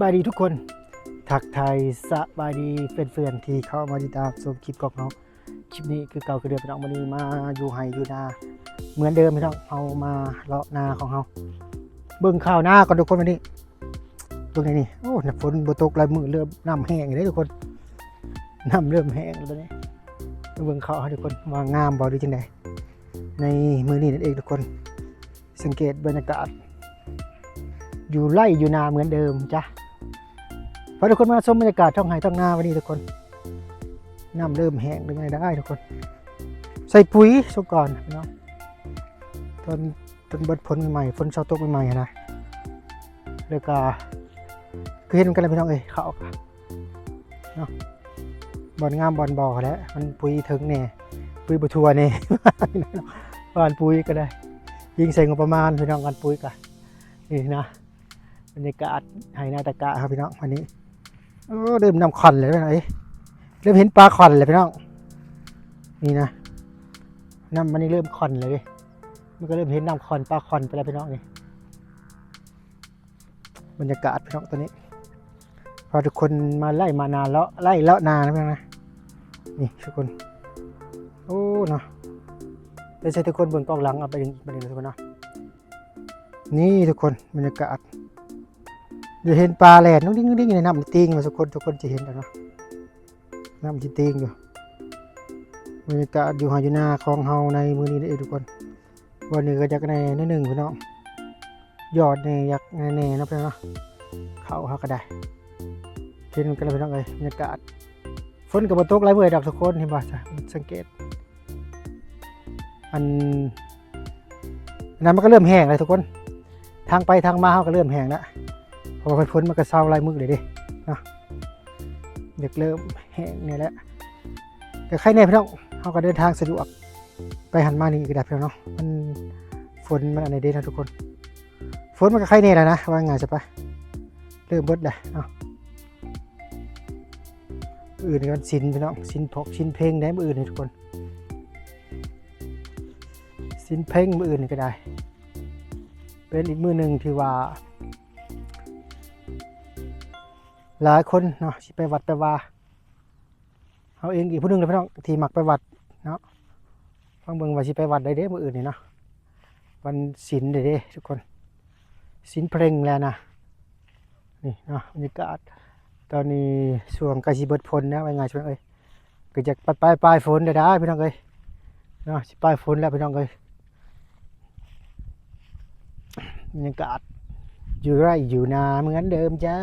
บายดีทุกคนทักทายสบายดีเพื่อนๆที่เข้ามาติดตามชมคลิปของเราคลิปนี้คือเก่าคือเดิมพี่น้องวันนี้มาอยู่ไห่อยู่นาเหมือนเดิมพี่น้องเอามาเลาะนาของเราเบิ่งข้าวหน้าก่อนทุกคนวันนี้ตรงนี้นี่โอ้ฝนบ่ตกลายมือเริ่มน้ำแห้งเลยทุกคนน้ำเริ่มแห้งแล้วตอนนี้เบิ่งข้าวทุกคนว่างามบ่ดีจังได๋ในมื้อนี้นั่นเองทุกคนสังเกตบรรยากาศอยู่ไร่อยู่นาเหมือนเดิมจ้ะพาทุกคนมาชมบรรยากาศท้องไร่ท้องนาวันนี้ทุกคนน้ำเริ่มแห้งหรือไงได้ทุกคนใส่ปุ๋ยซะก่อนเนาะตอนเบิดผลใหม่ฝนเช้าตกใหม่ๆนะแล้วก็คือเห็นกันเลยพี่น้องเขาเนาะบอลงามบอลบ่อแล้วมันปุ๋ยถึงเนี่ยปุ๋ยบัวทัวเนี่ยบอลปุ๋ยก็ได้ยิงใส่งบประมาณพี่น้องกันปุ๋ยกันนี่นะบรรยากาศไห่นาตะกะครับพี่น้องวันนี้เริ่มนำคอนเลยพี่น้องเริ่มเห็นปลาคอนเลยพี่น้องนี่นะน้ำมันนี่เริ่มคอนเลยมันก็เริ่มเห็นน้ำคอนปลาคอนไปแล้วพี่น้องนี่บรรยากาศพี่น้องตัวนี้พอทุกคนมาไล่มานานแล้วไล่เลาะนานะพี่น้องนะนี่ทุกคนโอ้เนาะไปใส่ทุกคนเบิ่งกล้องหลังเอาไปดึงทุกคนเนาะนี่ทุกคนบรรยากาศจะเห็นปลาแหลนน้องดิ้งในน้ำตีงมาทุกคนจะเห็นแล้วเนาะน้ำตีงอยู่บรรยากาศอยู่หาอยู่นาของเฮาในมือนี้เองทุกคนวันนี้ก็จะในนิดหนึ่งพี่น้องยอดในยักษ์แน่นะพี่น้องเขาก็ได้เห็นกันเลยพี่น้องเลยบรรยากาศฝนกับตกหลายเมื่อดอกทุกคนเห็นป่ะสังเกตอันนั้นมันก็เริ่มแห้งเลยทุกคนทางไปทางมาเขาก็เริ่มแห้งแล้วพอฝนมันก็เศร้าลายมือเลยดิเนาะเด็กเริ่มแห้งเนี่ยแหละแต่ใครเนี่ยพี่น้องเขาก็เดินทางสะดวกไปหันมานี่ก็ได้พี่น้องมันฝนมันอะไรดีนะทุกคนฝนมันก็ใครเนี่ยแหละนะว่าไงจะไปเริ่มเบิดเลยเนาะอื่นกันสินพี่น้องสินพกสินเพลงได้มืออื่นเลยทุกคนสินเพลงมืออื่นก็ได้เป็นอีกมือหนึ่งที่ว่าหลายคนเนาะที่ไปวัดไปว่าเขาเองอีกผู้หนึ่งเลยพี่น้องที่มักไปวัดเนาะฟังเบิ่งว่าสิไปวัดได้เด้มืออื่นนี่เนาะวันศีลได้เด้ทุกคนศีลเพลงแล้วนะนี่เนาะบรรยากาศตอนนี้ช่วงใกล้สิเบิดฝนนะว่าไงช่วงก็จะปลายฝนได้พี่น้องเนาะสิปลายฝนแล้วพี่น้องบรรยากาศอยู่ไร่อยู่นาเหมือนเดิมจ้า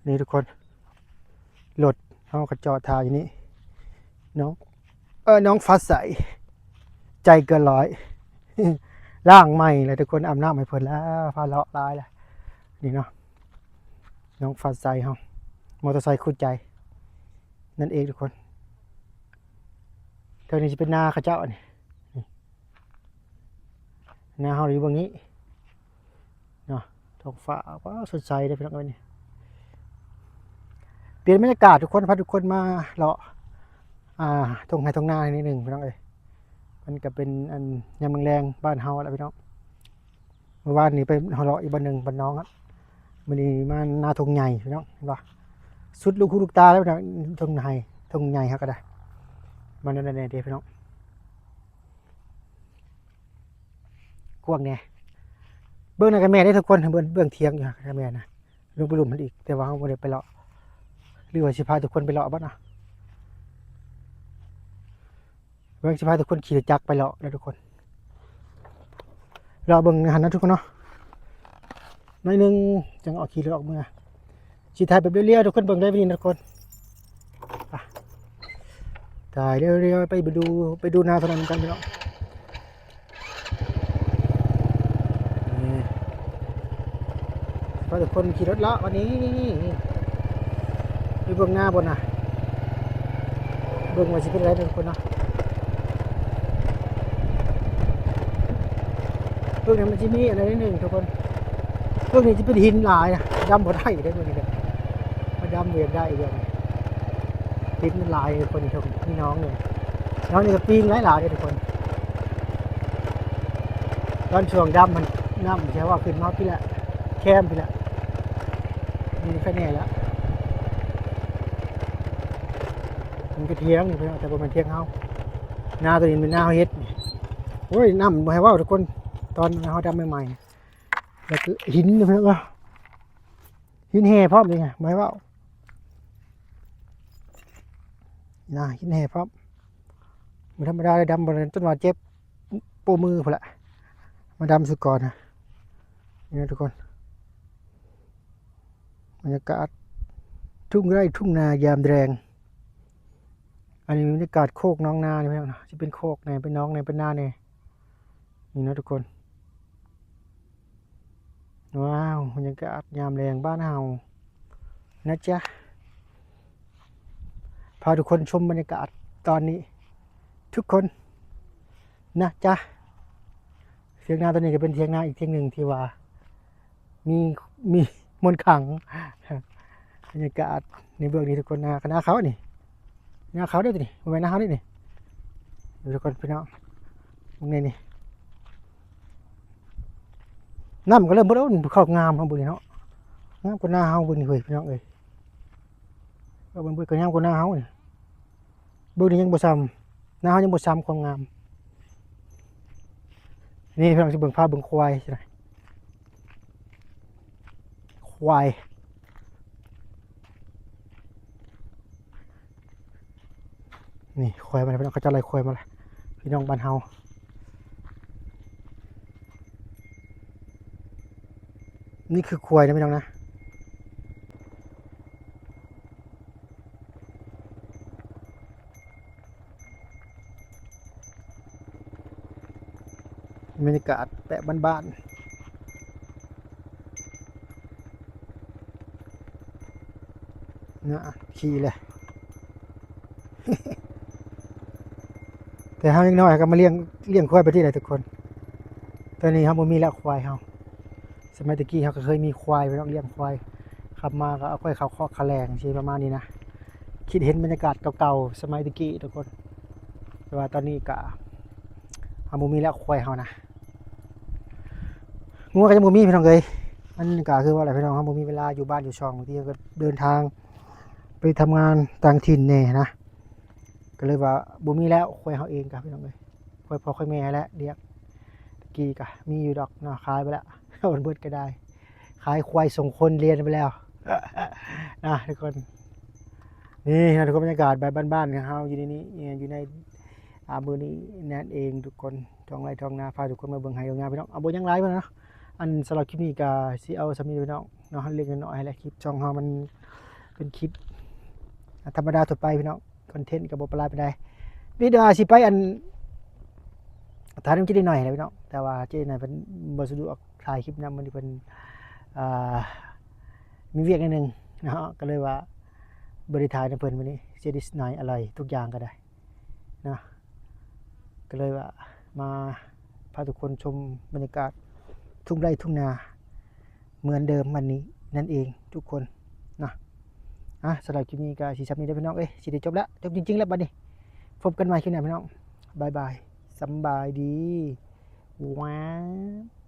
นี่ทุกคนรถเขาก็จอดทางอยู่นี่น้องฟ้าใสใจเกินร้อยล่างใหม่เลยทุกคนอาบน้ำให้เพิ่นแล้วพาเลาะลายแล้วนี่เนาะน้องฟ้าใสเขามอเตอร์ไซค์คู่ใจนั่นเองทุกคนตอนนี้จะเป็นนาข้าเจ้านี่นาเขาอยู่บางนี้เนาะท้องฟ้าว้าสดใสเลยพี่น้องนี่เปลี่ยนบรรยากาศทุกคนพาทุกคนมาเลาะตรงไหนตรงหน้านิดหนึ่งพี่น้องมันก็เป็นอันยามแรงบ้านเฮาแหละพี่น้องเมื่อวานนี้ไปเลาะอีกบ้านหนึ่งบ้านน้องวันนี้มานาทงใหญ่พี่น้องเห็นปะสุดลูกหูลูกตาแล้วพี่น้องทงใหญ่ครับก็ได้มันนั่นเดียวพี่น้องกว้างเนี่ยเบื้องหน้ากันแม่ได้ทุกคนเบื้องเทียงอยู่กันแม่นะลงไปหลุมมันอีกแต่ว่าเขาไม่ได้ไปเลาะหรือว่าสิพาทุกคนไปเลาะบ้างนะเบื้องสิพาทุกคนขี่จักรไปเลาะแล้วทุกคนเราเบื้องหันนะทุกคนเนาะน้อยนึงจังออกขี่ออกเมื่อชีถ่ายแบบเรียวๆทุกคนเบื้องได้ไปนี่ทุกคนถ่ายเรียวๆไปดูนาถนนกันพี่น้องพาทุกคนขี่รถเลาะวันนี้ไปเบื้องหน้าบนน่ะเบื้องว่าสิเป็นอะไรทุกคนเนาะเบื้องนี้มันจะมีอะไรนิดนึงทุกคนเบื้องนี้จะเป็นหินลายนะดำบ่ได้ได้เบื้องนี้เลยมาดำเวียนได้อีกอย่างหินมันลายคนนี้ทุกพี่น้องเลยน้องนี่ก็ปีนหลายเลยทุกคนตอนช่วงดำมัน น้ำใช่ว่าขึ้นมาพี่ละแคมพี่ละมีแค่แน่แล้วมันก็เทียงนี่พี่น้องแต่บ่แม่นเทียงเฮานาตัวนี้เป็นนาเฮาเฮ็ดนี่โอ้ยน้ำบ่ให้เว้าทุกคนตอนเฮาดำใหม่ๆแล้วก็หินนี่พี่น้องหินแห่พร้อมนี่ไงบ่ให้เว้าน่ะหินแห่พร้อมบ่ธรรมดาเลยดำบ่ได้จนว่าเจ็บโปมือพุ่นละมาดำสุดก่อนนะนี่นะทุกคนบรรยากาศทุ่งไร่ทุ่งนายามแรงอันนี้บรรยากาศโคกน้องนาเนี่ยพี่น้องนะที่เป็นโคกเนี่ยเป็นน้องเนี่ยเป็นนาเนี่ยนี่นะทุกคนว้าวบรรยากาศยามแรงบ้านเฮานะจ๊ะพาทุกคนชมบรรยากาศตอนนี้ทุกคนนะจ๊ะเทียงนาตัวนี้ก็เป็นเทียงนาอีกเทียงหนึ่งที่ว่ามีมีมนต์ขลังบรรยากาศในเบื้องนี้ทุกคนนาคณะเขานี่นาเขาได้ตัวนี่บนนาเขาได้นี่ดูทุกคนพี่น้องตรงนี้นี่น้ำก็เริ่มเบิ่แล้วเข้างามของบุญเนาะงามกว่าหน้าเฮาบุญเฮ้ยพี่น้องเอ้ยก็เป็นบุญก็งามกว่าหน้าเฮานี่บุญนี่ยังบ่ซ้ำหน้าเฮายังบ่ซ้ำความงามนี่พี่น้องสิเบิ่งภาพเบิ่งควายใช่ไหมควายนี่ควายมาพี่น้องเขาจะไล่ควายมาละพี่น้องบ้านเฮานี่คือควายนะพี่น้องนะบรรยากาศแบบบ้านๆนะขี่เลย แต่เฮายังน้อยก็มาเลี้ยงควายไปที่ไหนทุกคนตอนนี้เฮาบ่มีแล้วควายเฮาสมัยตะกี้เฮาก็เคยมีควายไปน้องเลี้ยงควายขับมาก็เอาควายเขาคอกขาแรงสิประมาณนี้นะคิดเห็นบรรยากาศเก่าๆสมัยตะกี้ทุกคนแต่ว่าตอนนี้ก็เฮาบ่มีแล้วควายเฮานะงัวก็ยังบ่มีพี่น้องเอ้ยมันก็คือว่าอะไรพี่น้องเฮาบ่มีเวลาอยู่บ้านอยู่ช่องบางทีก็เดินทางไปทำงานต่างถิ่นแน่นะก็เลยว่าบ่มีแล้วควายเฮาเองก็พี่น้องเอ้ยควายพ่อควายแม่แล้วเลี้ยงตะกี้ก็มีอยู่ดอกเนาะขายไปแล้วมันเบิดก็ได้ขายควายส่งคนเรียนไปแล้ว นะทุกคนนี่นะทุกคนบรรยากาศแบบบ้านๆของเราอยู่ในนี้อยู่ในมือนี้นั่นเองทุกคนท้องไร่ท้องนาพาทุกคนมาเบิ่งไห้เบิ่งงานพี่น้องเอาบ่ยังไลฟ์มาเนาะอันสำหรับคลิปนี้ก็สิเอาสำนีพี่น้องเนาะเล็กน้อยให้แหละคลิปช่องเฮามันเป็นคลิปธรรมดาทั่วไปพี่น้องคอนเทนต์ก็บ่ปลายปานใดนี่เดี๋ยวสิไปอันถ่ายน้ำจิ้มนิดหน่อยนะพี่น้องแต่ว่าจิ้มหน่อยเพิ่นบ่สะดวกถ่ายคลิปนำมันเพิ่นอ่ามีเวียกนิดนึงเนาะก็เลยว่าบริทายในเพิ่นวันนี้เจดิสไนอะไรทุกอย่างก็ได้นะก็เลยว่ามาพาทุกคนชมบรรยากาศทุ่งไร่ทุ่งนาเหมือนเดิมวันนี้นั่นเองทุกคนนะสำหรับคลิปนี้ก็สิซับนี้ได้พี่น้องสิได้จบแล้วจบจริงๆแล้วบัดนี้พบกันใหม่คลิปหน้าพี่น้องบ๊ายบายสำบายดีว้าว